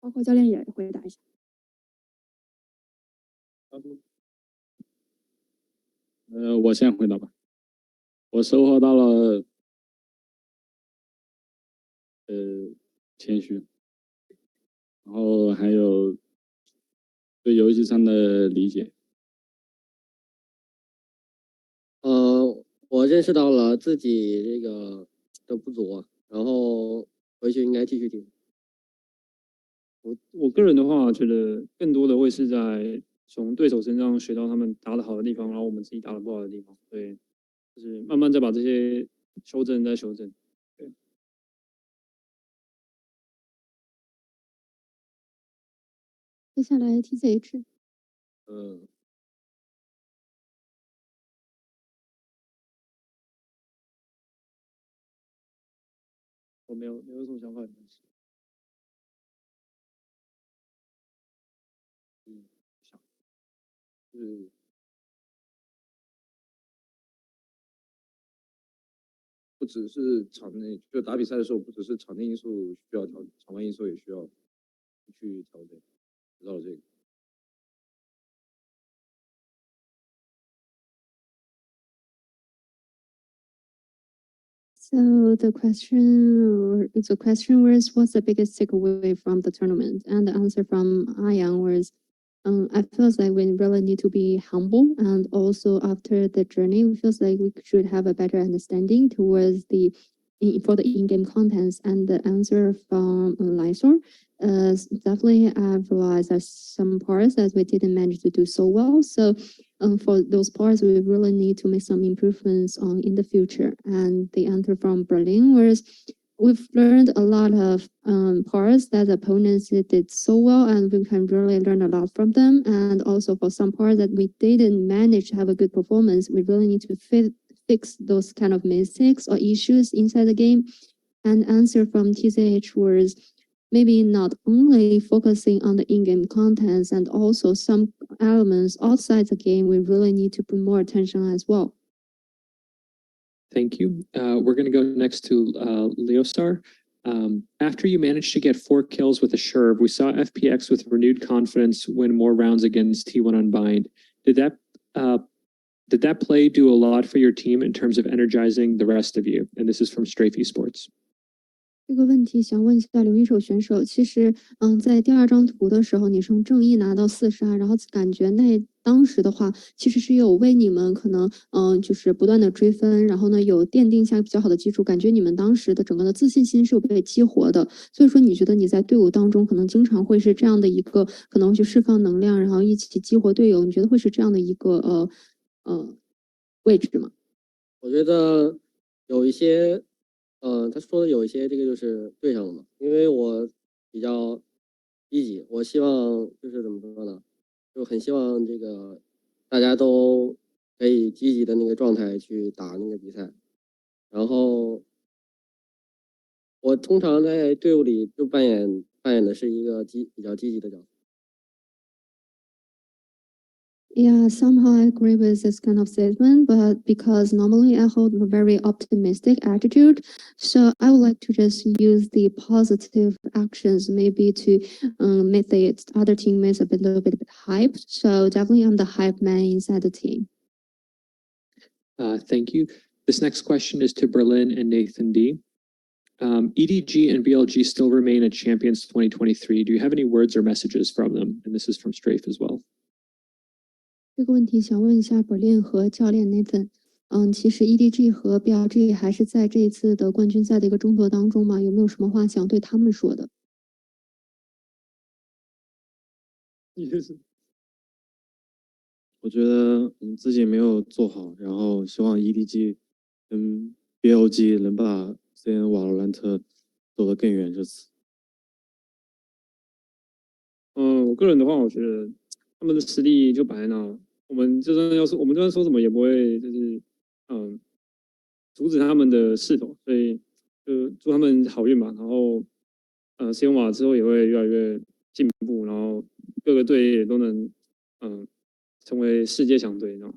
包括教练也回答一下。我先回答吧。我收获到了谦虚，然后还有对游戏上的理解。我认识到了自己这个的不足，然后回去应该继续听。我个人的话，觉得更多的会是在从对手身上学到他们打得好的地方，然后我们自己打得不好的地方，对，就是慢慢再把这些修正再修正。对。接下来 TCH。我没有什么想法。不只是场内，就打比赛的时候，不只是场内因素需要调整，场外因素也需要去调整，知道了这个。So the question was, what's the biggest takeaway from the tournament? And the answer from Ayang was, I feel like we really need to be humble, and also after the journey, we feel like we should have a better understanding towards for the in-game contents. And the answer from Lysor, definitely I've realized that some parts that we didn't manage to do so well. So for those parts, we really need to make some improvements on in the future. And the answer from Berlin was, we've learned a lot of parts that the opponents did so well, and we can really learn a lot from them. And also for some parts that we didn't manage to have a good performance, we really need to fix those kind of mistakes or issues inside the game. And answer from TCH was, maybe not only focusing on the in-game contents, and also some elements outside the game, we really need to put more attention as well. Thank you. We're going to go next to Leostar. After you managed to get 4 kills with a Sherb, we saw FPX with renewed confidence win more rounds against T1 Unbind. Did that play do a lot for your team in terms of energizing the rest of you? And this is from FPX Esports. 这个问题想问一下刘一手选手，其实，在第2张图的时候，你是用正义拿到4杀，然后感觉当时的话，其实是有为你们可能，就是不断的追分，然后呢，有奠定下比较好的基础，感觉你们当时的整个的自信心是有被激活的。所以说，你觉得你在队伍当中可能经常会是这样的一个，可能去释放能量，然后一起激活队友，你觉得会是这样的一个位置吗？我觉得有一些。他说的有一些这个就是对上了嘛，因为我比较积极，我希望就是怎么说呢，就很希望这个大家都可以积极的那个状态去打那个比赛，然后我通常在队伍里就扮演的是一个比较积极的角色。Yeah, somehow I agree with this kind of statement, but because normally I hold a very optimistic attitude, so I would like to just use the positive actions maybe to make the other teammates a little bit hyped. So definitely I'm the hype man inside the team. Thank you. This next question is to Berlin and Nathan D. EDG and BLG still remain at Champions 2023. Do you have any words or messages from them? And this is from Strafe as well. 这个问题想问一下 Berlin 和教练 Nathan，其实 EDG 和 BLG 还是在这一次的冠军赛的一个争夺当中嘛，有没有什么话想对他们说的？我觉得我们自己没有做好，然后希望 EDG 跟 BLG 能把 CN VALORANT 走得更远这次。我个人的话，我觉得他们的实力就摆在那，我们就算说什么也不会就是阻止他们的势头，所以就祝他们好运吧。然后CN瓦之后也会越来越进步，然后各个队也都能成为世界强队这样。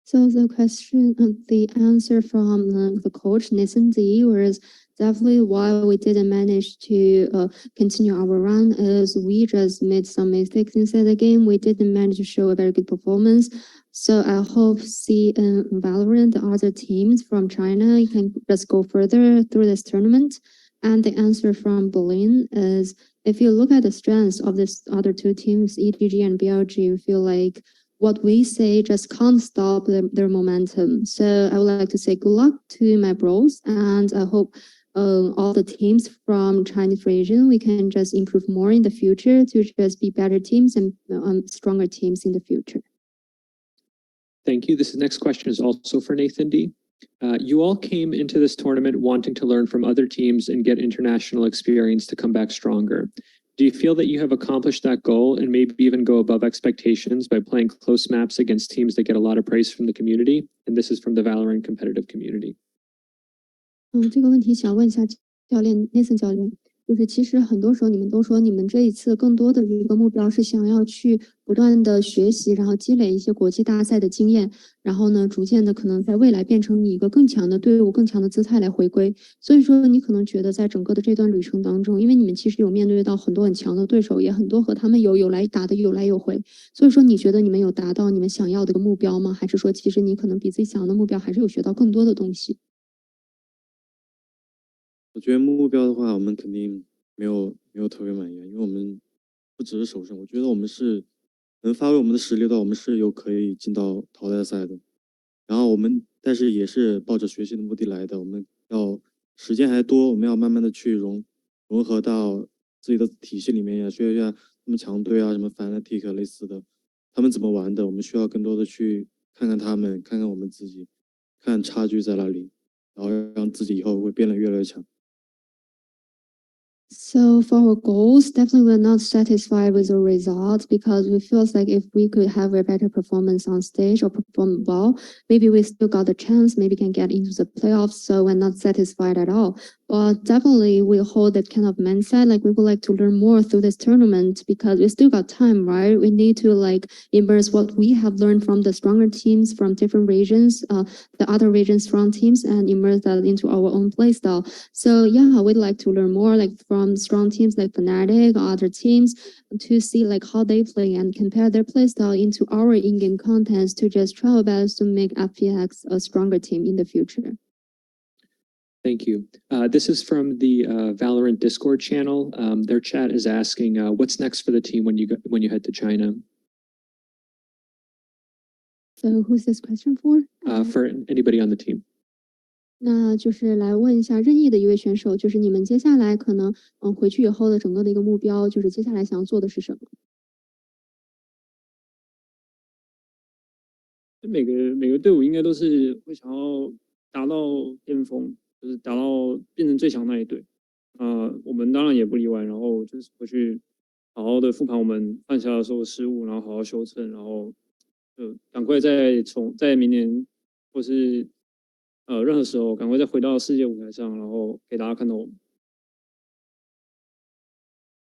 So the question, the answer from the coach Nathan D was definitely why we didn't manage to continue our run is we just made some mistakes inside the game. We didn't manage to show a very good performance. So I hope see in Valorant the other teams from China can just go further through this tournament. And the answer from Berlin is if you look at the strengths of these other two teams, EDG and BLG, you feel like what we say just can't stop their momentum. So I would like to say good luck to my bros, and I hope all the teams from Chinese region, we can just improve more in the future to just be better teams and stronger teams in the future. Thank you. This next question is also for Nathan D. You all came into this tournament wanting to learn from other teams and get international experience to come back stronger. Do you feel that you have accomplished that goal and maybe even go above expectations by playing close maps against teams that get a lot of praise from the community? And this is from the Valorant competitive community. 这个问题想问一下教练Nathan教练，就是其实很多时候你们都说你们这一次更多的一个目标是想要去不断的学习，然后积累一些国际大赛的经验，然后呢，逐渐的可能在未来变成一个更强的队伍、更强的姿态来回归。所以说，你可能觉得在整个的这段旅程当中，因为你们其实有面对到很多很强的对手，也很多和他们有来打的有来有回。所以说，你觉得你们有达到你们想要的一个目标吗？还是说，其实你可能比自己想要的目标还是有学到更多的东西？我觉得目标的话，我们肯定没有特别满意，因为我们不只是首胜，我觉得我们是能发挥我们的实力的话，我们是有可以进到淘汰赛的。然后但是也是抱着学习的目的来的，我们要时间还多，我们要慢慢的去融合到自己的体系里面，也学一下他们强队啊，什么 Fnatic 类似的，他们怎么玩的，我们需要更多的去看看他们，看看我们自己，看差距在哪里，然后让自己以后会变得越来越强。So for our goals, definitely we're not satisfied with the results because we feel like if we could have a better performance on stage or perform well, maybe we still got the chance, maybe can get into the playoffs. So we're not satisfied at all. But definitely we hold that kind of mindset, like we would like to learn more through this tournament because we still got time, right? We need to like immerse what we have learned from the stronger teams from different regions, the other regions' strong teams, and immerse that into our own play style. So yeah, we'd like to learn more like from strong teams like Fnatic or other teams to see like how they play and compare their play style into our in-game contents to just try our best to make FPX a stronger team in the future. Thank you. This is from the Valorant Discord channel. Their chat is asking, what's next for the team when you head to China? So who's this question for? For anybody on the team. 那就是来问一下任意的一位选手，就是你们接下来可能回去以后的整个的一个目标，就是接下来想要做的是什么？每个队伍应该都是会想要达到巅峰，就是达到变成最强那一队。我们当然也不例外，然后就是回去好好的复盘我们犯下的所有失误，然后好好修正，然后赶快在明年或是任何时候赶快再回到世界舞台上，然后给大家看到我们。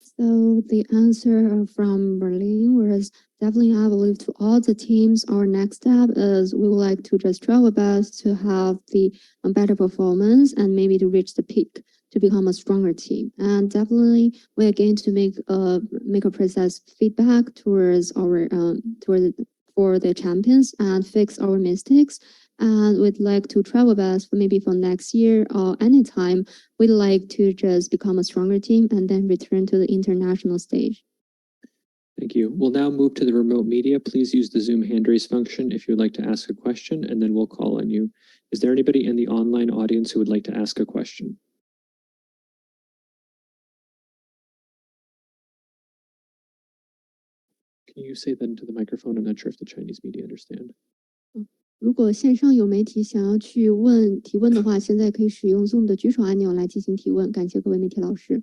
So the answer from Berlin was definitely, I believe, to all the teams, our next step is we would like to just try our best to have the better performance and maybe to reach the peak to become a stronger team. And definitely we are going to make a precise feedback towards our for the champions and fix our mistakes. And we'd like to try our best maybe for next year or anytime. We'd like to just become a stronger team and then return to the international stage. Thank you. We'll now move to the remote media. Please use the Zoom hand raise function if you'd like to ask a question, and then we'll call on you. Is there anybody in the online audience who would like to ask a question? Can you say that into the microphone? I'm not sure if the Chinese media understand. 如果线上有媒体想要去提问的话，现在可以使用 Zoom 的举手按钮来进行提问。感谢各位媒体老师。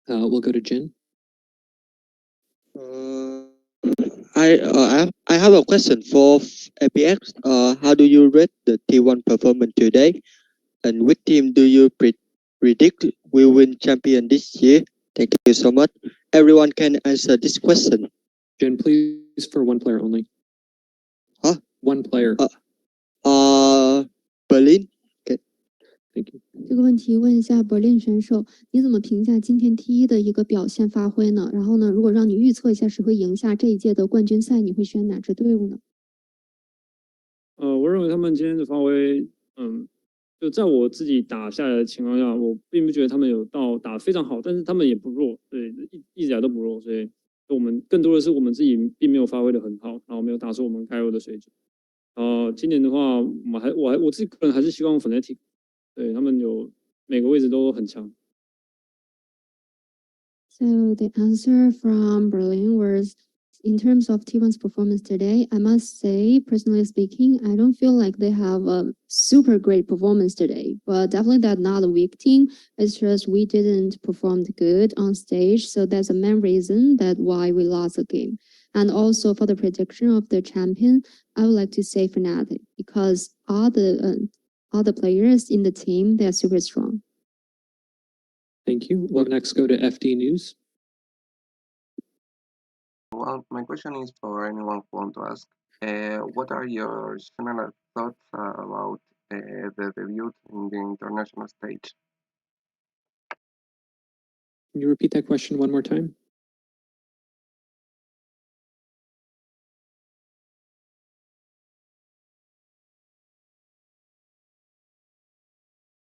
We'll go to Jin. I have a question for FPX. How do you rate the T1 performance today? And which team do you predict will win champion this year? Thank you so much. Everyone can answer this question. Jen, please, for one player only. Huh? One player. Berlin. Thank you. 这个问题问一下 Berlin 选手，你怎么评价今天 T1的一个表现发挥呢？然后呢，如果让你预测一下谁会赢下这一届的冠军赛，你会选哪支队伍呢？我认为他们今天的发挥，就在我自己打下来的情况下，我并不觉得他们有到打非常好，但是他们也不弱，对，一直以来都不弱，所以我们更多的是我们自己并没有发挥的很好，然后没有打出我们该有的水准。今年的话，我自己个人还是希望 Fnatic， 对他们有每个位置都很强。So the answer from Berlin was, in terms of T1's performance today, I must say, personally speaking, I don't feel like they have a super great performance today, but definitely they're not a weak team. It's just we didn't perform good on stage. So that's the main reason that why we lost the game. And also for the prediction of the champion, I would like to say Fnatic, because all the players in the team, they're super strong. Thank you. We'll next go to FD News. Well, my question is for anyone who wants to ask. What are your general thoughts about the debut in the international stage? Can you repeat that question one more time?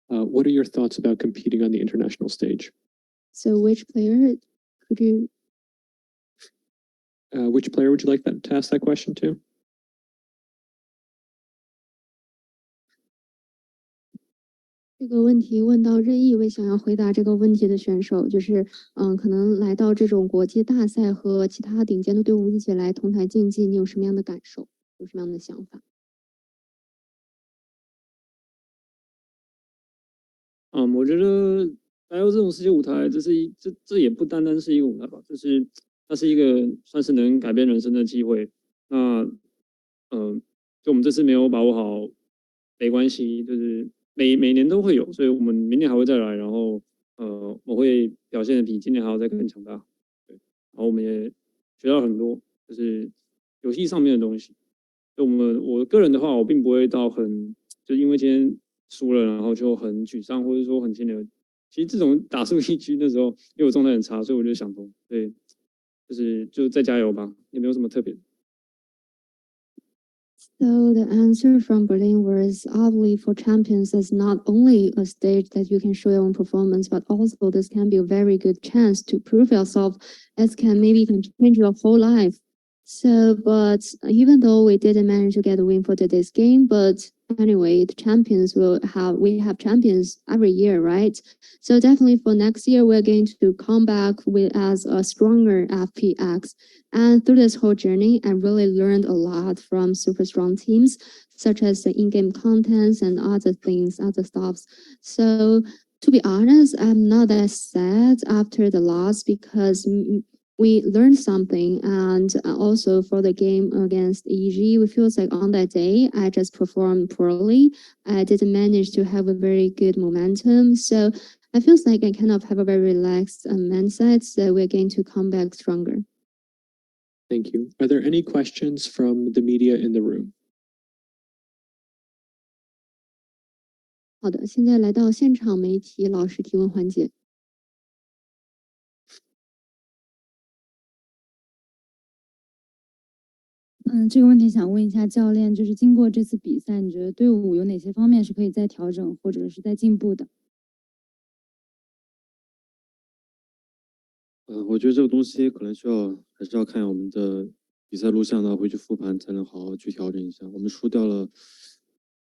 What are your thoughts about competing on the international stage? So which player could you? Which player would you like to ask that question to? 这个问题问到任意一位想要回答这个问题的选手，就是可能来到这种国际大赛和其他顶尖的队伍一起来同台竞技，你有什么样的感受？有什么样的想法？我觉得来到这种世界舞台，这也不单单是一个舞台吧，它是一个算是能改变人生的机会。那就我们这次没有把握好，没关系，就是每年都会有，所以我们明年还会再来，然后我会表现的比今年还要再更强大。对，然后我们也学到很多，就是游戏上面的东西。就我个人的话，我并不会到就因为今天输了，然后就很沮丧，或者说很气馁。其实这种打输1局那时候，因为我状态很差，所以我就想通，对，就再加油吧，也没有什么特别的。So the answer from Berlin was, obviously for champions, is not only a stage that you can show your own performance, but also this can be a very good chance to prove yourself, as can maybe can change your whole life. So, but even though we didn't manage to get a win for today's game, but anyway, the champions we have champions every year, right? So definitely for next year, we're going to come back as a stronger FPX. And through this whole journey, I really learned a lot from super strong teams, such as the in-game contents and other things, other stuffs. So to be honest, I'm not that sad after the loss, because we learned something. And also for the game against EG, we feel like on that day, I just performed poorly. I didn't manage to have a very good momentum. So I feel like I kind of have a very relaxed mindset, so we're going to come back stronger. Thank you. Are there any questions from the media in the room? 好的，现在来到现场媒体老师提问环节。这个问题想问一下教练，就是经过这次比赛，你觉得队伍有哪些方面是可以再调整或者是再进步的？我觉得这个东西可能还是要看我们的比赛录像呢，回去复盘才能好好去调整一下。我们输掉了，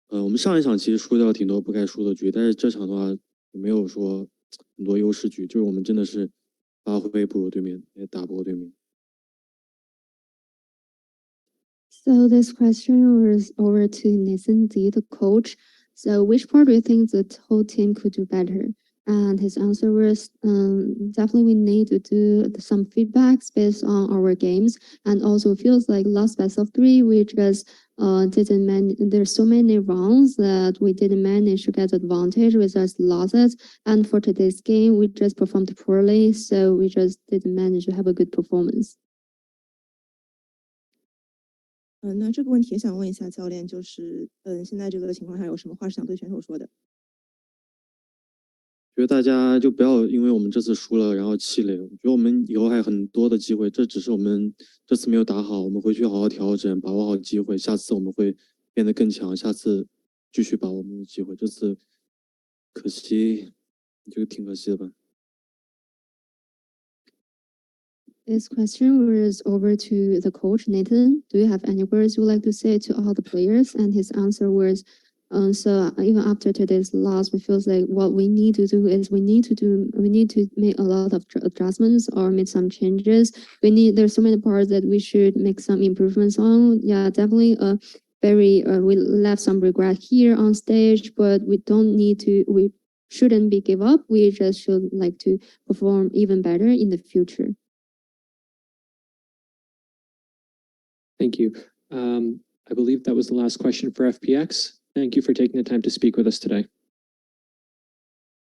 我们上一场其实输掉了挺多不该输的局，但是这场的话也没有说很多优势局，就是我们真的是发挥不如对面，也打不过对面。So this question was over to Nathan D, the coach. So which part do you think the whole team could do better? And his answer was, definitely we need to do some feedbacks based on our games. And also feels like last best of 3, we just there's so many rounds that we didn't manage to get advantage, we just lost it. And for today's game, we just performed poorly. So we just didn't manage to have a good performance. 那这个问题也想问一下教练，就是现在这个情况下有什么话是想对选手说的？觉得大家就不要因为我们这次输了然后气馁，我觉得我们以后还有很多的机会，这只是我们这次没有打好，我们回去好好调整，把握好机会，下次我们会变得更强，下次继续把握我们的机会，这次可惜，就挺可惜的吧。This question was over to the coach, Nathan. Do you have any words you would like to say to all the players? And his answer was, so even after today's loss, we feel like what we need to do is we need to make a lot of adjustments or make some changes. There's so many parts that we should make some improvements on. Yeah, definitely we left some regret here on stage, but we shouldn't be give up. We just should like to perform even better in the future. Thank you. I believe that was the last question for FPX. Thank you for taking the time to speak with us today.